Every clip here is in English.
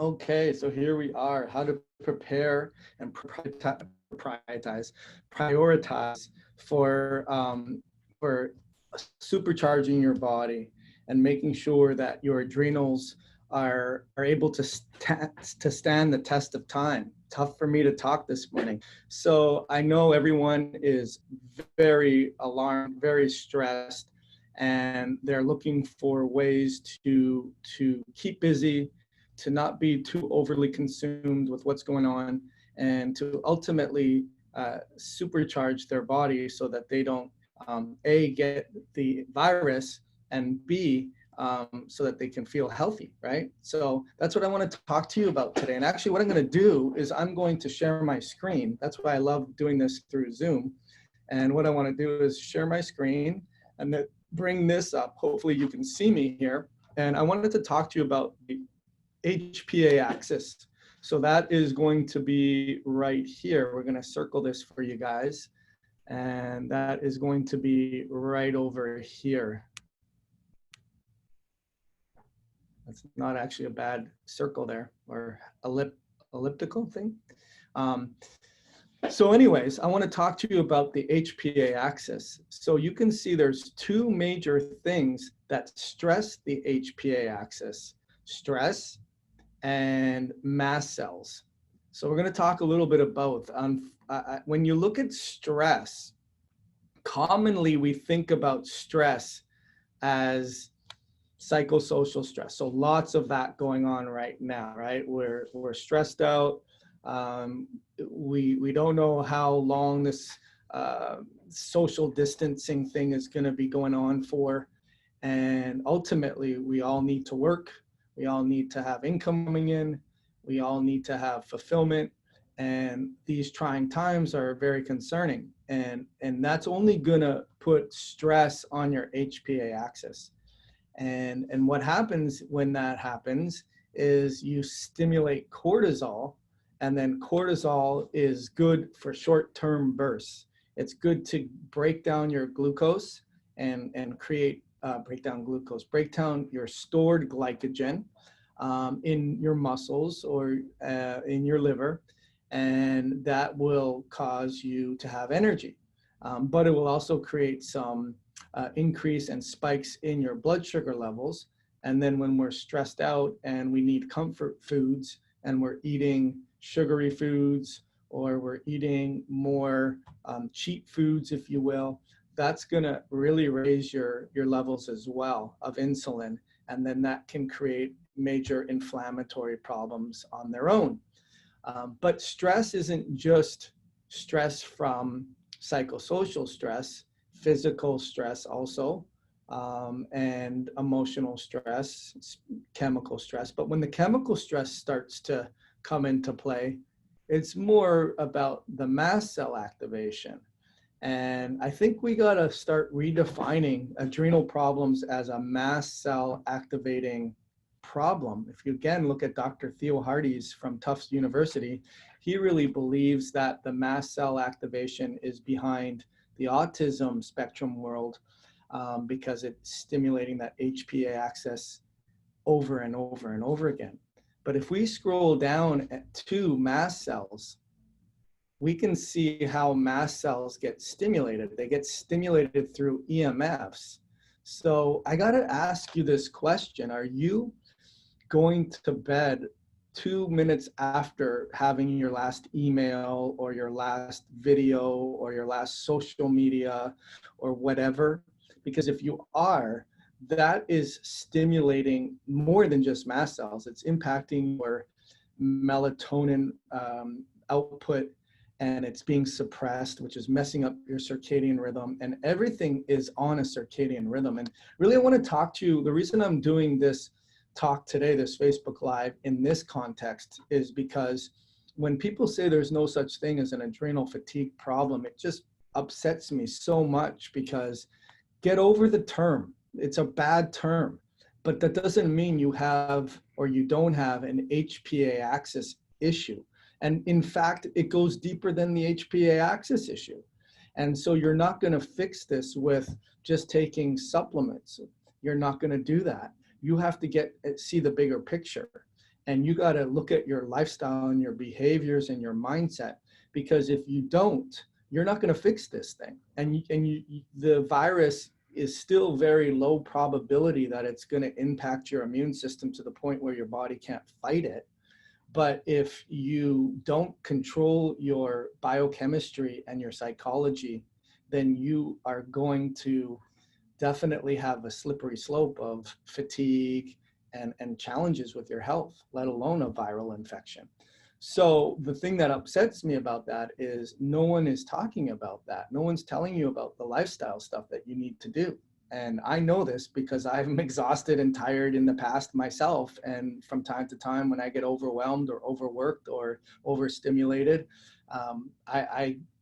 Okay, so here we are, how to prepare and prioritize for supercharging your body and making sure that your adrenals are able to stand the test of time. Tough for me to talk this morning. So I know everyone is very alarmed, very stressed, and they're looking for ways to keep busy, to not be too overly consumed with what's going on, and to ultimately supercharge their body so that they don't A, get the virus, and B, so that they can feel healthy, right? So that's what I want to talk to you about today. And actually what I'm going to do is I'm going to share my screen. That's why I love doing this through Zoom. And what I want to do is share my screen and then bring this up. Hopefully you can see me here. And I wanted to talk to you about the HPA axis. So that is going to be right here. We're going to circle this for you guys. And that is going to be right over here. That's not actually a bad circle there, or elliptical thing. So anyways, I want to talk to you about the HPA axis. So you can see there's two major things that stress the HPA axis: stress and mast cells. So we're going to talk a little bit about when you look at stress, commonly we think about stress as psychosocial stress. So lots of that going on right now, right? We're stressed out. We don't know how long this social distancing thing is going to be going on for. And ultimately, we all need to work. We all need to have income coming in. We all need to have fulfillment. And these trying times are very concerning. And that's only going to put stress on your HPA axis. And what happens when that happens is you stimulate cortisol, and then cortisol is good for short-term bursts. It's good to break down your glucose and create break down your stored glycogen in your muscles or in your liver, and that will cause you to have energy. But it will also create some increase and spikes in your blood sugar levels. And then when we're stressed out and we need comfort foods and we're eating sugary foods, or we're eating more cheap foods, if you will, that's going to really raise your levels as well of insulin. And then that can create major inflammatory problems on their own. But stress isn't just stress from psychosocial stress, physical stress also, and emotional stress, chemical stress. But when the chemical stress starts to come into play, it's more about the mast cell activation. And I think we got to start redefining adrenal problems as a mast cell activating problem. If you again look at Dr. Theo Hardy's from Tufts University, he really believes that the mast cell activation is behind the autism spectrum world because it's stimulating that HPA axis over and over and over again. But if we scroll down to mast cells, we can see how mast cells get stimulated. They get stimulated through EMFs. So I got to ask you this question. Are you going to bed 2 minutes after having your last email or your last video or your last social media or whatever? Because if you are, that is stimulating more than just mast cells. It's impacting your melatonin output, and it's being suppressed, which is messing up your circadian rhythm, and everything is on a circadian rhythm. And really, I want to talk to you. The reason I'm doing this talk today, this Facebook Live, in this context is because when people say there's no such thing as an adrenal fatigue problem, it just upsets me so much, because get over the term. It's a bad term, but that doesn't mean you have or you don't have an HPA axis issue. And in fact, it goes deeper than the HPA axis issue. And so you're not going to fix this with just taking supplements. You're not going to do that. You have to see the bigger picture. And you got to look at your lifestyle and your behaviors and your mindset, because if you don't, you're not going to fix this thing. And the virus is still very low probability that it's going to impact your immune system to the point where your body can't fight it. But if you don't control your biochemistry and your psychology, then you are going to definitely have a slippery slope of fatigue and challenges with your health, let alone a viral infection. So the thing that upsets me about that is no one is talking about that. No one's telling you about the lifestyle stuff that you need to do. And I know this because I'm exhausted and tired in the past myself. And from time to time, when I get overwhelmed or overworked or overstimulated,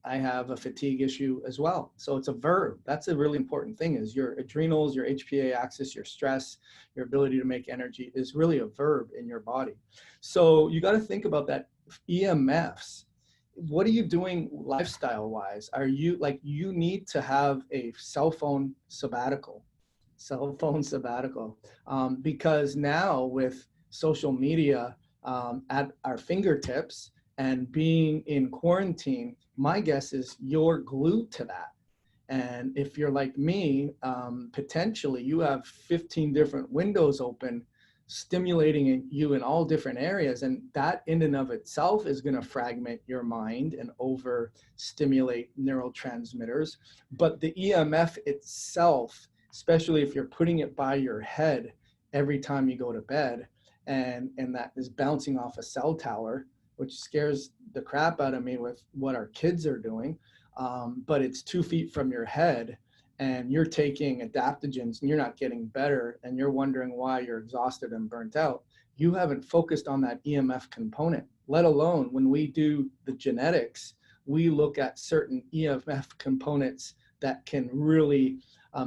I have a fatigue issue as well. So it's a verb. That's a really important thing, is your adrenals, your HPA axis, your stress, your ability to make energy is really a verb in your body. So you got to think about that. EMFs. What are you doing lifestyle wise? Are you you need to have a cell phone sabbatical, because now with social media at our fingertips and being in quarantine, my guess is you're glued to that. And if you're like me, potentially you have 15 different windows open, stimulating you in all different areas. And that in and of itself is going to fragment your mind and overstimulate neurotransmitters. But the EMF itself, especially if you're putting it by your head every time you go to bed, and that is bouncing off a cell tower, which scares the crap out of me with what our kids are doing. But it's 2 feet from your head, and you're taking adaptogens and you're not getting better, and you're wondering why you're exhausted and burnt out. You haven't focused on that EMF component, let alone when we do the genetics, we look at certain EMF components that can really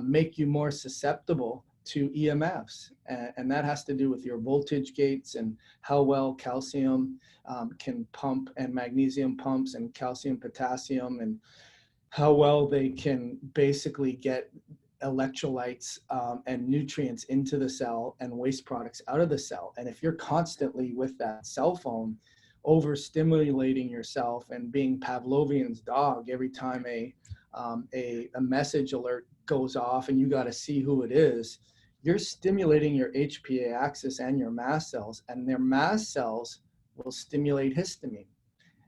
make you more susceptible to EMFs. And that has to do with your voltage gates and how well calcium can pump, and magnesium pumps, and calcium, potassium, and how well they can basically get electrolytes and nutrients into the cell and waste products out of the cell. And if you're constantly with that cell phone, overstimulating yourself and being Pavlovian's dog every time a message alert goes off and you got to see who it is, you're stimulating your HPA axis and your mast cells, and their mast cells will stimulate histamine.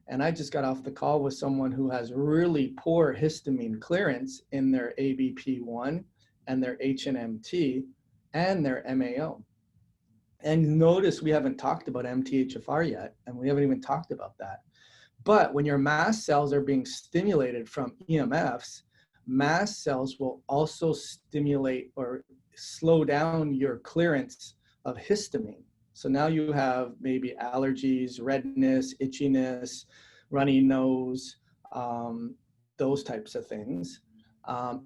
And I just got off the call with someone who has really poor histamine clearance in their ABP1 and their HNMT and their MAO. And notice we haven't talked about MTHFR yet, and we haven't even talked about that. But when your mast cells are being stimulated from EMFs, mast cells will also stimulate or slow down your clearance of histamine. So now you have maybe allergies, redness, itchiness, runny nose, those types of things.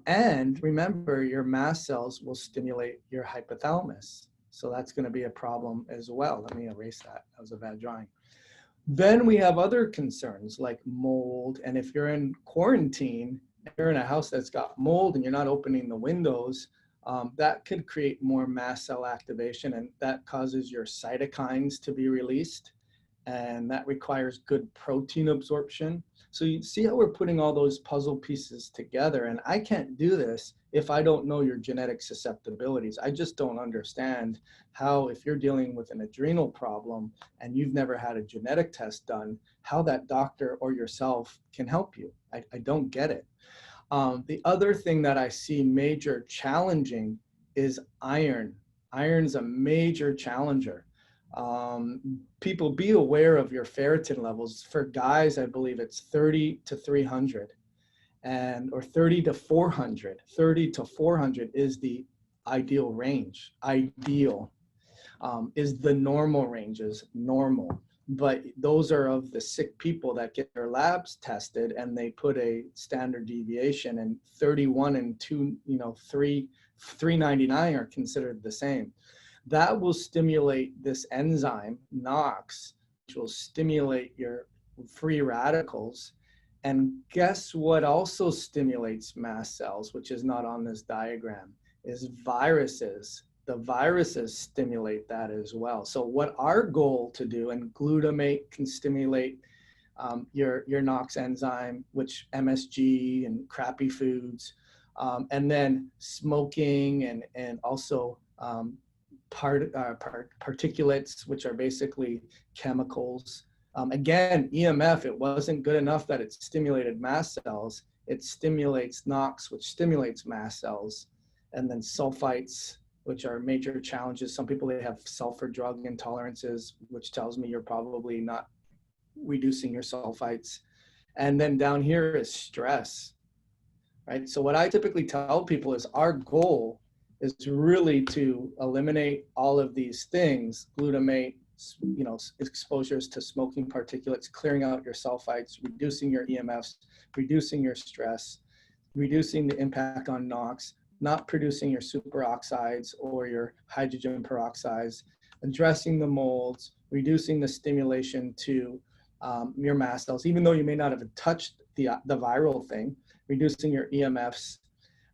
And remember, your mast cells will stimulate your hypothalamus. So that's going to be a problem as well. Let me erase that. That was a bad drawing. Then we have other concerns like mold. And if you're in quarantine, you're in a house that's got mold and you're not opening the windows, that could create more mast cell activation, and that causes your cytokines to be released, and that requires good protein absorption. So you see how we're putting all those puzzle pieces together, and I can't do this if I don't know your genetic susceptibilities. I just don't understand how, if you're dealing with an adrenal problem and you've never had a genetic test done, how that doctor or yourself can help you. I don't get it. The other thing that I see major challenging is iron. Iron's a major challenger. People, be aware of your ferritin levels. For guys, I believe it's 30 to 300 or 30 to 400. 30 to 400 is the ideal range. Ideal is the normal ranges, normal. But those are of the sick people that get their labs tested and they put a standard deviation, and 31 and 399 are considered the same. That will stimulate this enzyme, NOx, which will stimulate your free radicals. And guess what also stimulates mast cells, which is not on this diagram, is viruses. the viruses stimulate that as well. So what our goal to do, and glutamate can stimulate your NOx enzyme, which MSG and crappy foods, and then smoking and also particulates, which are basically chemicals. Again, EMF, it wasn't good enough that it stimulated mast cells. It stimulates NOx, which stimulates mast cells, and then sulfites, which are major challenges. Some people, they have sulfur drug intolerances, which tells me you're probably not reducing your sulfites. And then down here is stress, right? So what I typically tell people is our goal is really to eliminate all of these things, glutamate, you know, exposures to smoking particulates, clearing out your sulfites, reducing your EMFs, reducing your stress, reducing the impact on NOx, not producing your superoxides or your hydrogen peroxides, addressing the molds, reducing the stimulation to your mast cells, even though you may not have touched the viral thing, reducing your EMFs,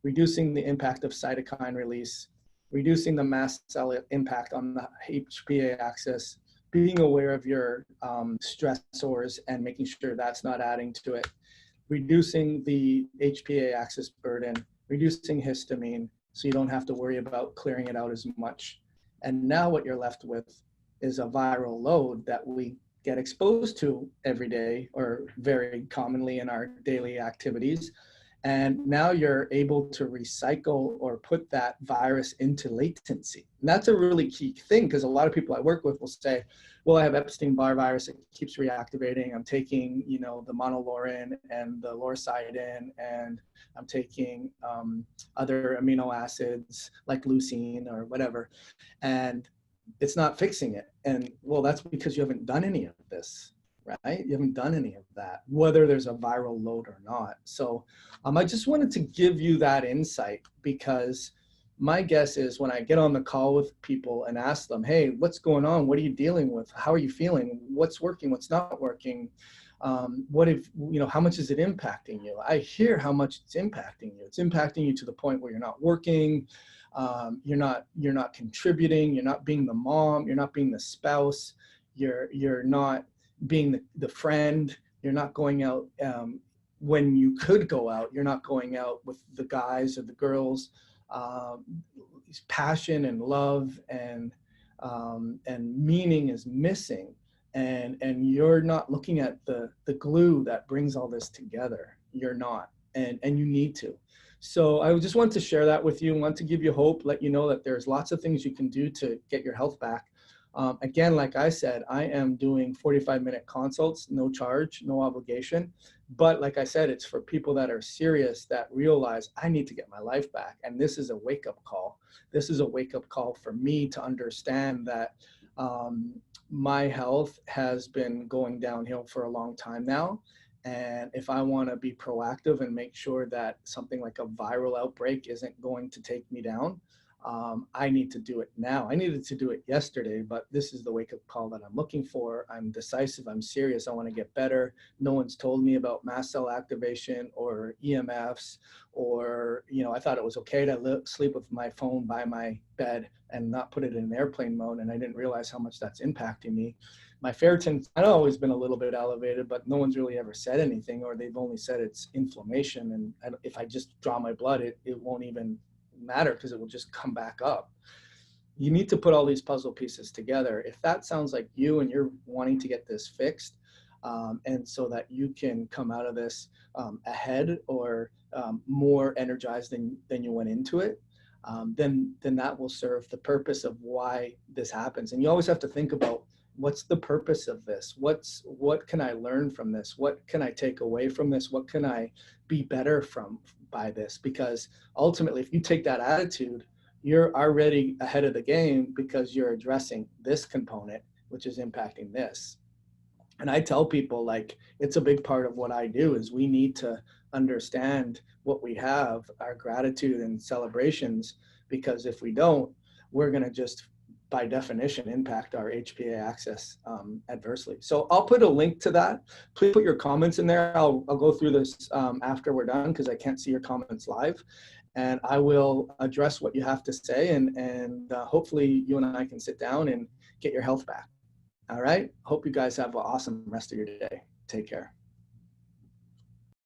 reducing the impact of cytokine release, reducing the mast cell impact on the HPA axis, being aware of your stressors and making sure that's not adding to it, reducing the HPA axis burden, reducing histamine, so you don't have to worry about clearing it out as much. And now what you're left with is a viral load that we get exposed to every day or very commonly in our daily activities. And now you're able to recycle or put that virus into latency. And that's a really key thing, because a lot of people I work with will say, well, I have Epstein-Barr virus, it keeps reactivating. I'm taking, you know, the monolaurin and the lorcidin, and I'm taking other amino acids like leucine or whatever, and it's not fixing it. And well, that's because you haven't done any of this, right? You haven't done any of that, whether there's a viral load or not. So I just wanted to give you that insight, because my guess is when I get on the call with people and ask them, hey, what's going on? What are you dealing with? How are you feeling? What's working? What's not working? What if, you know, how much is it impacting you? I hear how much it's impacting you. It's impacting you to the point where you're not working. You're not contributing. You're not being the mom. You're not being the spouse. You're not being the friend. You're not going out when you could go out. You're not going out with the guys or the girls. Passion and love and meaning is missing, and you're not looking at the glue that brings all this together. You're not, and you need to. So I just want to share that with you, and want to give you hope, let you know that there's lots of things you can do to get your health back. Again, like I said, I am doing 45-minute consults, no charge, no obligation. But like I said, it's for people that are serious, that realize I need to get my life back. And this is a wake-up call. This is a wake-up call for me to understand that my health has been going downhill for a long time now. And if I want to be proactive and make sure that something like a viral outbreak isn't going to take me down, I need to do it now. I needed to do it yesterday, but this is the wake-up call that I'm looking for. I'm decisive, I'm serious, I want to get better. No one's told me about mast cell activation or EMFs, or, you know, I thought it was okay to sleep with my phone by my bed and not put it in airplane mode, and I didn't realize how much that's impacting me. My ferritin's always been a little bit elevated, but no one's really ever said anything, or they've only said it's inflammation, and if I just draw my blood, it won't even matter, because it will just come back up. You need to put all these puzzle pieces together. If that sounds like you and you're wanting to get this fixed, and so that you can come out of this ahead or more energized than you went into it, then that will serve the purpose of why this happens. And you always have to think about, what's the purpose of this? What can I learn from this? What can I take away from this? What can I be better by this? Because ultimately, if you take that attitude, you're already ahead of the game, because you're addressing this component, which is impacting this. And I tell people, like, it's a big part of what I do is we need to understand what we have, our gratitude and celebrations, because if we don't, we're going to just, by definition, impact our HPA axis adversely. So I'll put a link to that. Please put your comments in there. I'll go through this after we're done, because I can't see your comments live. and I will address what you have to say, and hopefully you and I can sit down and get your health back. All right. Hope you guys have an awesome rest of your day. Take care.